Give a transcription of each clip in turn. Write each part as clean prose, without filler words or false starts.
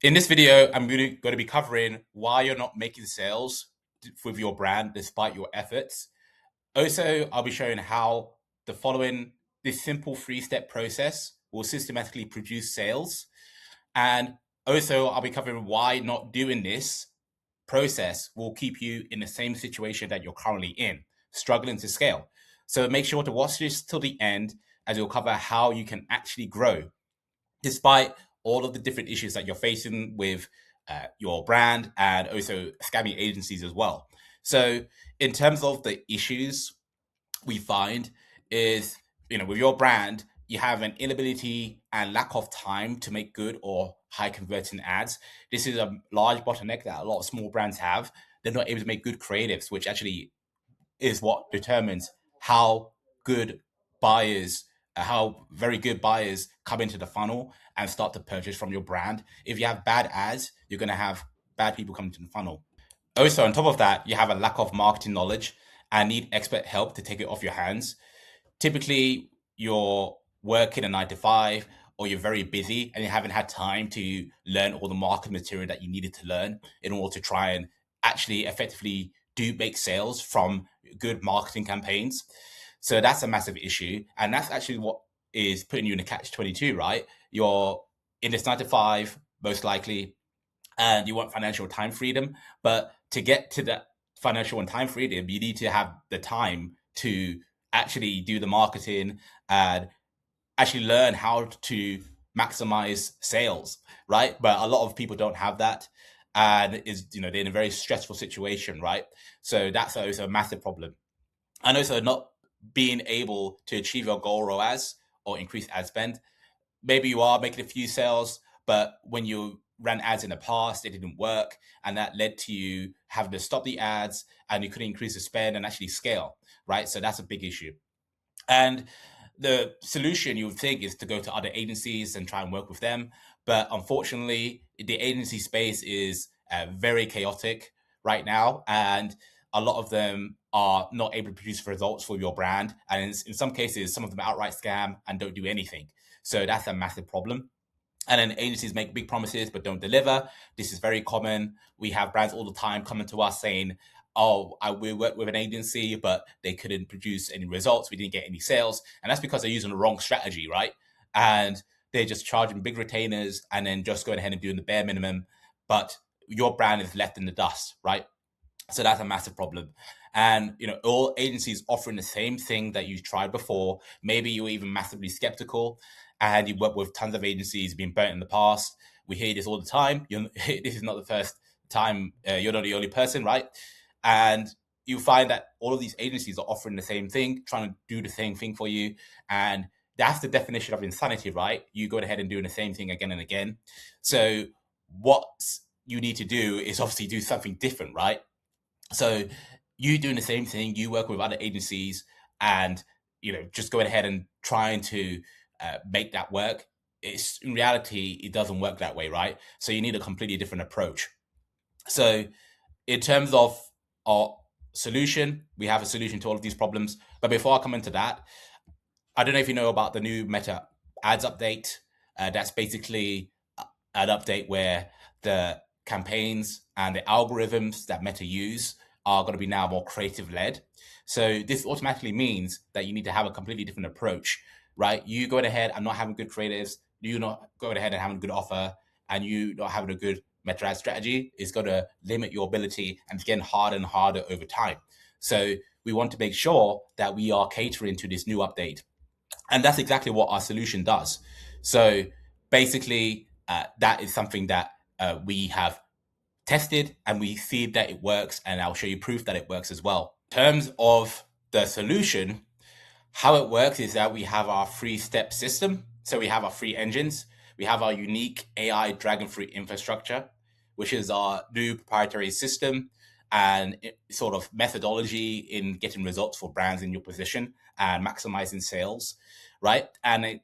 In this video, I'm going to be covering why you're not making sales with your brand despite your efforts. Also, I'll be showing how the following this simple three-step process will systematically produce sales. And also, I'll be covering why not doing this process will keep you in the same situation that you're currently in, struggling to scale. So make sure to watch this till the end as we'll cover how you can actually grow despite all of the different issues that you're facing with your brand and also scamming agencies as well. So, in terms of the issues we find is, with your brand, you have an inability and lack of time to make good or high converting ads. This is a large bottleneck that a lot of small brands have. They're not able to make good creatives, which actually is what determines how good buyers, how very good buyers come into the funnel and start to purchase from your brand. If you have bad ads, you're going to have bad people coming to the funnel. Also, on top of that, you have a lack of marketing knowledge and need expert help to take it off your hands. Typically, you're working a 9 to 5 or you're very busy and you haven't had time to learn all the marketing material that you needed to learn in order to try and actually effectively do make sales from good marketing campaigns. So that's a massive issue. And that's actually what is putting you in a catch 22, right? You're in this 9 to 5, most likely, and you want financial time freedom. But to get to that financial and time freedom, you need to have the time to actually do the marketing and actually learn how to maximize sales, right? But a lot of people don't have that. And they're in a very stressful situation, right? So that's also a massive problem. And also not being able to achieve your goal ROAS or increase ad spend. Maybe you are making a few sales, but when you ran ads in the past, it didn't work. And that led to you having to stop the ads and you couldn't increase the spend and actually scale, right? So that's a big issue. And the solution you would think is to go to other agencies and try and work with them. But unfortunately, the agency space is very chaotic right now. And a lot of them are not able to produce results for your brand. And in some cases, some of them outright scam and don't do anything. So that's a massive problem. And then agencies make big promises but don't deliver. This is very common. We have brands all the time coming to us saying, "Oh, we worked with an agency, but they couldn't produce any results. We didn't get any sales," and that's because they're using the wrong strategy, right? And they're just charging big retainers and then just going ahead and doing the bare minimum. But your brand is left in the dust, right? So that's a massive problem. And all agencies offering the same thing that you tried before. Maybe you're even massively skeptical, and you work with tons of agencies, been burnt in the past. We hear this all the time. This is not the first time. You're not the only person, right? And you find that all of these agencies are offering the same thing, trying to do the same thing for you, and that's the definition of insanity, right? You go ahead and doing the same thing again and again. So what you need to do is obviously do something different, right? So you doing the same thing, you work with other agencies, and just going ahead and trying to make that work. It's in reality, it doesn't work that way, right? So you need a completely different approach. So in terms of our solution, we have a solution to all of these problems. But before I come into that, I don't know if you know about the new Meta ads update. That's basically an update where the campaigns and the algorithms that Meta use are going to be now more creative led. So this automatically means that you need to have a completely different approach, right? You going ahead and not having good creatives, you not going ahead and having a good offer, and you not having a good Meta ad strategy is going to limit your ability and it's getting harder and harder over time. So we want to make sure that we are catering to this new update. And that's exactly what our solution does. So basically, that is something that we have tested and we see that it works. And I'll show you proof that it works as well. In terms of the solution, how it works is that we have our 3-step system. So we have our 3 engines. We have our unique AI Dragon Fruit infrastructure, which is our new proprietary system and sort of methodology in getting results for brands in your position and maximizing sales, right? And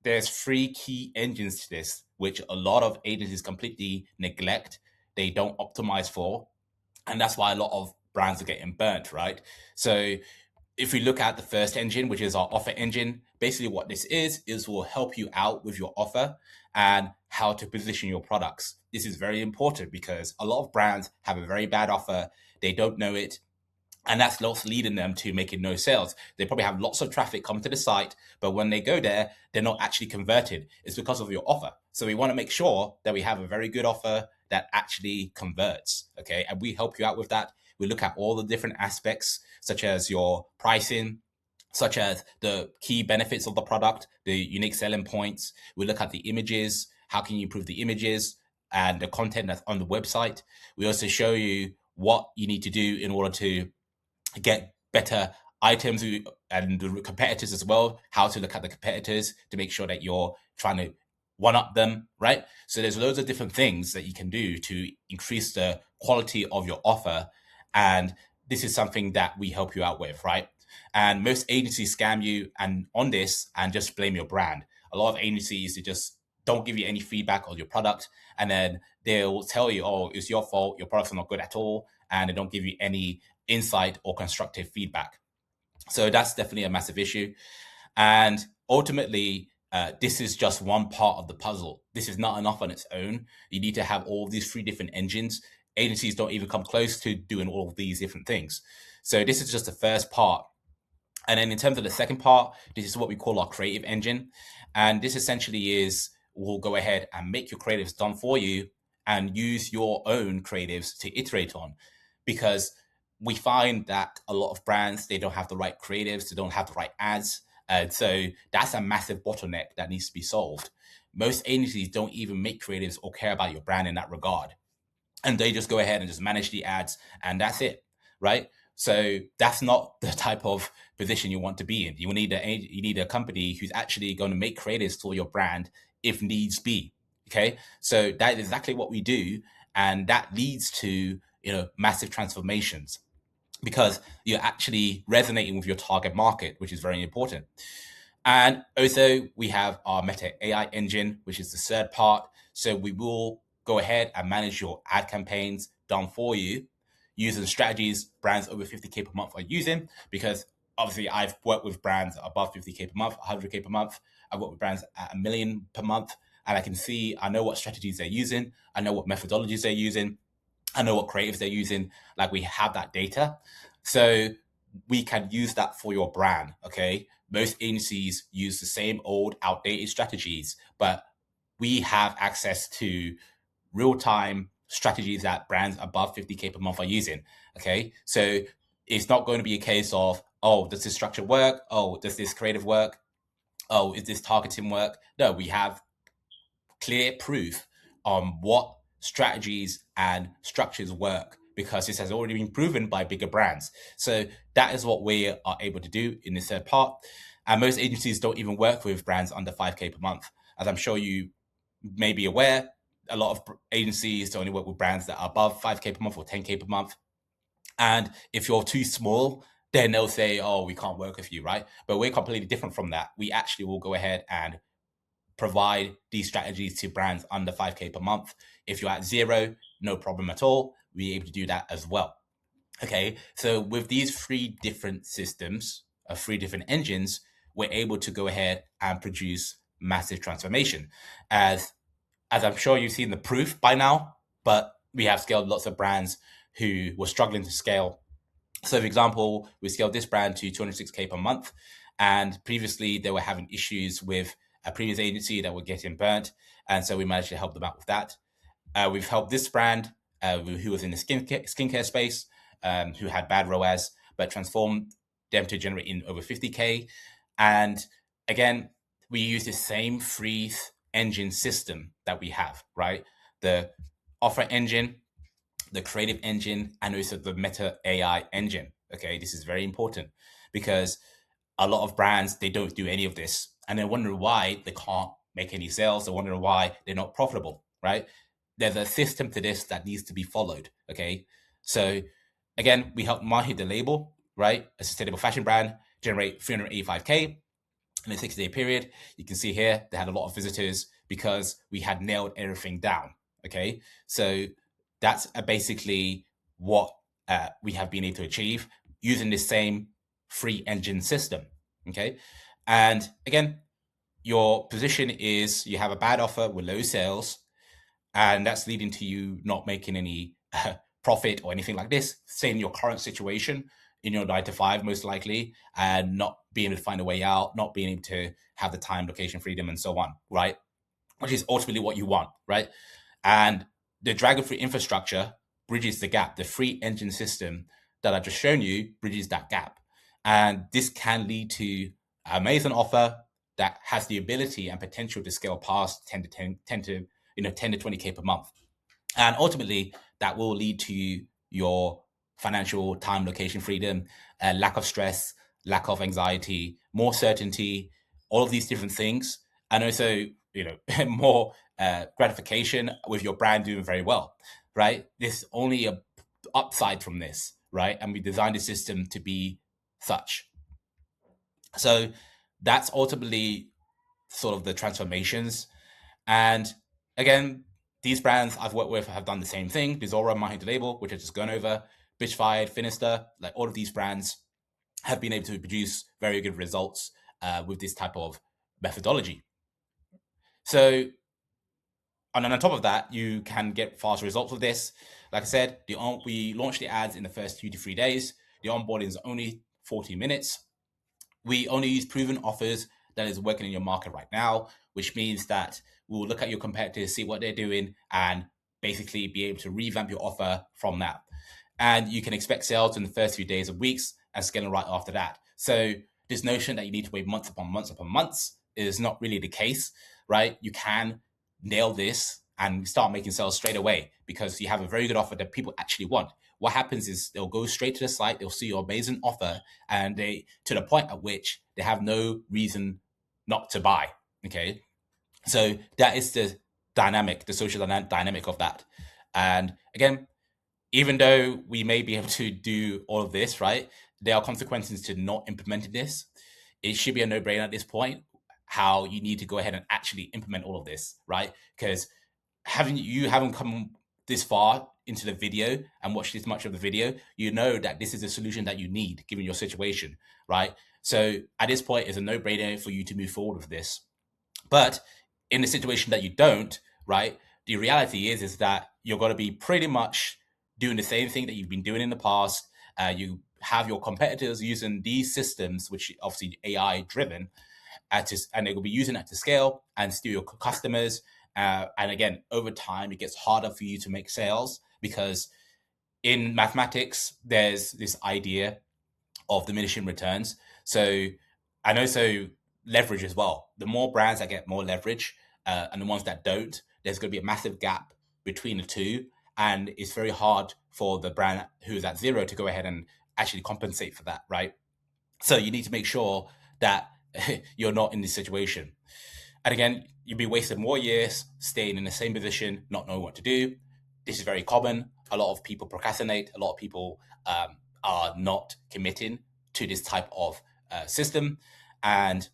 there's 3 key engines to this, which a lot of agencies completely neglect. They don't optimize for, and that's why a lot of brands are getting burnt, right? So if we look at the first engine, which is our offer engine, basically what this is will help you out with your offer and how to position your products. This is very important because a lot of brands have a very bad offer. They don't know it. And that's what's leading them to making no sales. They probably have lots of traffic come to the site, but when they go there, they're not actually converted. It's because of your offer. So we want to make sure that we have a very good offer that actually converts. Okay. And we help you out with that. We look at all the different aspects, such as your pricing, such as the key benefits of the product, the unique selling points. We look at the images. How can you improve the images and the content that's on the website? We also show you what you need to do in order to get better items and the competitors as well, how to look at the competitors to make sure that you're trying to one up them, right? So there's loads of different things that you can do to increase the quality of your offer. And this is something that we help you out with, right? And most agencies scam you and on this and just blame your brand. A lot of agencies, they just don't give you any feedback on your product. And then they'll tell you, oh, it's your fault. Your product's not good at all. And they don't give you any insight or constructive feedback. So that's definitely a massive issue. And ultimately, this is just one part of the puzzle. This is not enough on its own. You need to have all of these 3 different engines. Agencies don't even come close to doing all of these different things. So this is just the first part. And then in terms of the second part, this is what we call our creative engine. And this essentially is, we'll go ahead and make your creatives done for you and use your own creatives to iterate on. Because we find that a lot of brands, they don't have the right creatives, they don't have the right ads. And so that's a massive bottleneck that needs to be solved. Most agencies don't even make creatives or care about your brand in that regard. And they just go ahead and just manage the ads and that's it, right? So that's not the type of position you want to be in. You need a company who's actually going to make creatives for your brand if needs be. Okay, so that is exactly what we do, and that leads to massive transformations because you're actually resonating with your target market, which is very important. And also we have our Meta AI engine, which is the third part. So we will go ahead and manage your ad campaigns done for you using strategies brands over 50K per month are using, because obviously I've worked with brands above 50K per month, 100K per month. I've worked with brands at 1 million per month, and I know what strategies they're using. I know what methodologies they're using. I know what creatives they're using. Like, we have that data. So we can use that for your brand, okay? Most agencies use the same old outdated strategies, but we have access to real-time strategies that brands above 50K per month are using, okay? So it's not going to be a case of, oh, does this structure work? Oh, does this creative work? Oh, is this targeting work? No, we have clear proof on what strategies and structures work, because this has already been proven by bigger brands. So that is what we are able to do in this third part. And most agencies don't even work with brands under 5K per month. As I'm sure you may be aware, a lot of agencies only work with brands that are above 5K per month or 10K per month. And if you're too small, then they'll say, oh, we can't work with you, right? But we're completely different from that. We actually will go ahead and provide these strategies to brands under 5K per month. If you're at 0, no problem at all. We're able to do that as well. Okay, so with these 3 different systems, 3 different engines, we're able to go ahead and produce massive transformation. As I'm sure you've seen the proof by now, but we have scaled lots of brands who were struggling to scale. So for example, we scaled this brand to 206K per month, and previously they were having issues with a previous agency that were getting burnt, and so we managed to help them out with that. We've helped this brand who was in the skincare space, who had bad ROAS, but transformed them to generate in over 50K. And again, we use the same 3 engine system that we have, right? The offer engine, the creative engine, and also the Meta AI engine. Okay, this is very important because a lot of brands, they don't do any of this, and they're wondering why they can't make any sales. They're wondering why they're not profitable, right? There's a system to this that needs to be followed. Okay, so again, we help Mahi the label, right? A sustainable fashion brand, generate 385K in a 60-day period. You can see here they had a lot of visitors because we had nailed everything down. Okay, so that's basically what we have been able to achieve using the same free engine system. Okay. And again, your position is you have a bad offer with low sales, and that's leading to you not making any profit or anything like this. Say in your current situation, in your 9 to 5, most likely, and not being able to find a way out, not being able to have the time, location freedom, and so on, right? Which is ultimately what you want, right? And the Dragon Free infrastructure bridges the gap. The free engine system that I've just shown you bridges that gap. And this can lead to an amazing offer that has the ability and potential to scale past 10 to 20K per month. And ultimately, that will lead to your financial time, location freedom, lack of stress, lack of anxiety, more certainty, all of these different things. And also, more gratification with your brand doing very well, right? There's only a upside from this, right? And we designed the system to be such. So that's ultimately sort of the transformations. And again, these brands I've worked with have done the same thing. Bizora, My Label, which I've just gone over, Bitchfied, Finister, like all of these brands have been able to produce very good results with this type of methodology. So, and then on top of that, you can get fast results with this. Like I said, we launched the ads in the first 2 to 3 days. The onboarding is only 40 minutes. We only use proven offers that is working in your market right now, which means that we'll look at your competitors, see what they're doing, and basically be able to revamp your offer from that. And you can expect sales in the first few days or weeks and scaling right after that. So this notion that you need to wait months upon months upon months is not really the case, right? You can nail this and start making sales straight away because you have a very good offer that people actually want. What happens is they'll go straight to the site, they'll see your amazing offer, and they to the point at which they have no reason not to buy. Okay. So that is the dynamic, the social dynamic of that. And again, even though we may be able to do all of this, right, there are consequences to not implementing this. It should be a no-brainer at this point how you need to go ahead and actually implement all of this, right? Because haven't come this far into the video and watched this much of the video, you know that this is a solution that you need given your situation, right? So at this point, it's a no-brainer for you to move forward with this. But in the situation that you don't, right, the reality is that you're going to be pretty much doing the same thing that you've been doing in the past. You have your competitors using these systems, which obviously AI driven, and they will be using that to scale and steal your customers. And again, over time, it gets harder for you to make sales because in mathematics, there's this idea of diminishing returns. So, and also leverage as well. The more brands that get more leverage and the ones that don't, there's going to be a massive gap between the two. And it's very hard for the brand who's at zero to go ahead and actually compensate for that, right? So you need to make sure that you're not in this situation. And again, you'll be wasting more years staying in the same position, not knowing what to do. This is very common. A lot of people procrastinate. A lot of people are not committing to this type of system. And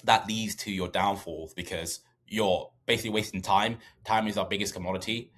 that leads to your downfall because you're basically wasting time. Time is our biggest commodity.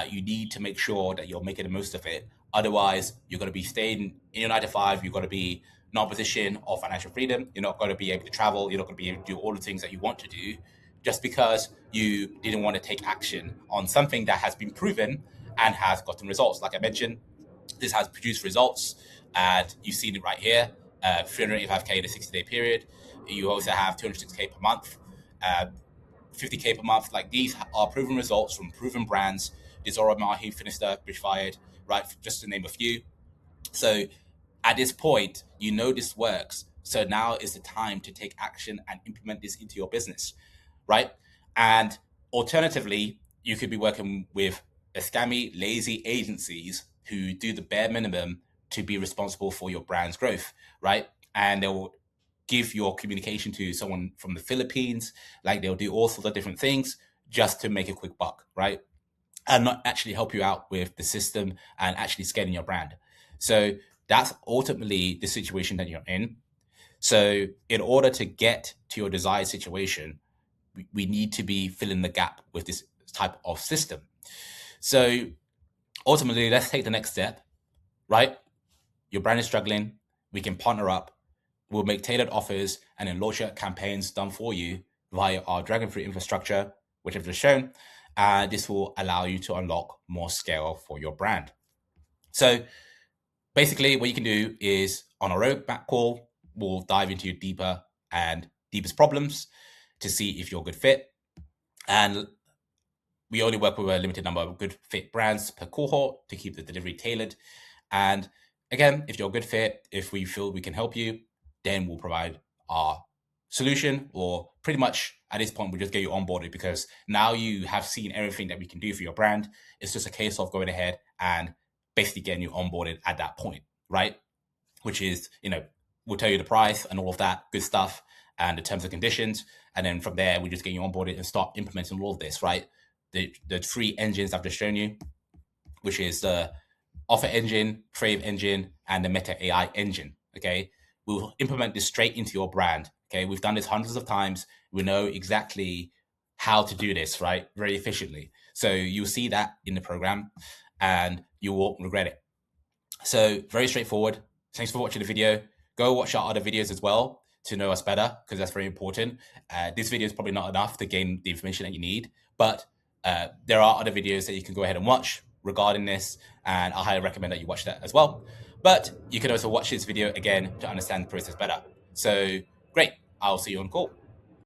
You need to make sure that you're making the most of it. Otherwise, you're going to be staying in your 9 to 5. You're going to be not in a position of financial freedom. You're not going to be able to travel. You're not going to be able to do all the things that you want to do just because you didn't want to take action on something that has been proven and has gotten results. Like I mentioned, this has produced results, and you've seen it right here. 385K in a 60-day period. You also have 206K per month, 50K per month. Like these are proven results from proven brands. Bizora, Mahi, Finister, Bitchfired, right? Just to name a few. So at this point, you know this works. So now is the time to take action and implement this into your business, right? And alternatively, you could be working with a scammy, lazy agencies who do the bare minimum to be responsible for your brand's growth, right? And they will give your communication to someone from the Philippines. Like they'll do all sorts of different things just to make a quick buck, right? And not actually help you out with the system and actually scaling your brand. So that's ultimately the situation that you're in. So in order to get to your desired situation, we need to be filling the gap with this type of system. So ultimately, let's take the next step, right? Your brand is struggling. We can partner up. we'll make tailored offers and then launch campaigns done for you via our Dragon Fruit infrastructure, which I've just shown. And this will allow you to unlock more scale for your brand. So basically, what you can do is on a roadmap call, we'll dive into your deeper and deepest problems to see if you're a good fit. And we only work with a limited number of good fit brands per cohort to keep the delivery tailored. And again, if you're a good fit, if we feel we can help you, then we'll provide our solution, or pretty much at this point, we'll just get you onboarded because now you have seen everything that we can do for your brand. It's just a case of going ahead and basically getting you onboarded at that point, right? Which is, we'll tell you the price and all of that good stuff and the terms and conditions. And then from there, we just get you onboarded and start implementing all of this, right? The three engines I've just shown you, which is the Offer Engine, Crave Engine, and the Meta AI Engine, okay? We'll implement this straight into your brand, okay? We've done this hundreds of times. We know exactly how to do this, right? Very efficiently. So you'll see that in the program and you won't regret it. So very straightforward. Thanks for watching the video. Go watch our other videos as well to know us better, because that's very important. This video is probably not enough to gain the information that you need, but there are other videos that you can go ahead and watch regarding this, and I highly recommend that you watch that as well. But you can also watch this video again to understand the process better. So great. I'll see you on call.